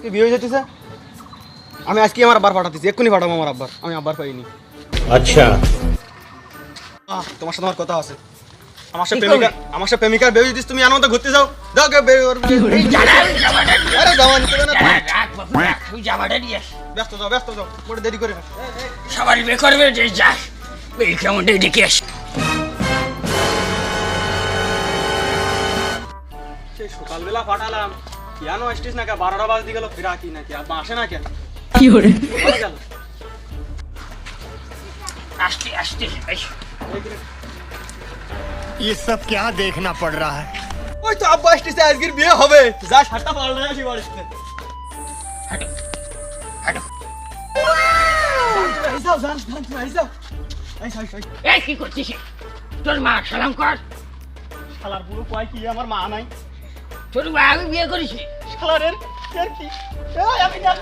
আজকে বিয়ে হয়ে যেতেছে। আমি আজকে আমার আব্বার পাঠাতেছি, এক্ষুনি পাঠাবো আমার আব্বার। আমি আব্বার পাইনি। अच्छा তোমার সাথে আমার কথা আছে। আমার সাথে প্রেমিকার বিয়ে দিস, তুমি আনন্দ ঘুরতে যাও। দাও কে বিয়ে করবে? আরে যাওয়া নিতে হবে না। রাখ বাবু রাখ, তুই জামাটা নিয়ে আস। ব্যস্ত যাও বড় দেরি করে না। সবারই বিয়ে করবে যে যাস, এই কেমনটা ডেকে আস। সেই সকালবেলা পাঠালাম, কেন আসছিস না? 12টা বাজতে গেল, ফিরা কি নাকি আব্বা আসে না কেন? কি করে গেল আস্তে আস্তে এই ये सब क्या देखना पड़ रहा है। ওই তো আব্বা আসতেছে, আজকের বিয়ে হবে। যা শার্টটা পাল্টে আসি বাড়িতে। হাঁটো হাঁটো। এই কি করছিস? তোর মা সালাম কর। শালার পুরো কয় কি আমার মা নাই। তোর মা আমি বিয়ে করেছি। শালারের কি? এই আমি না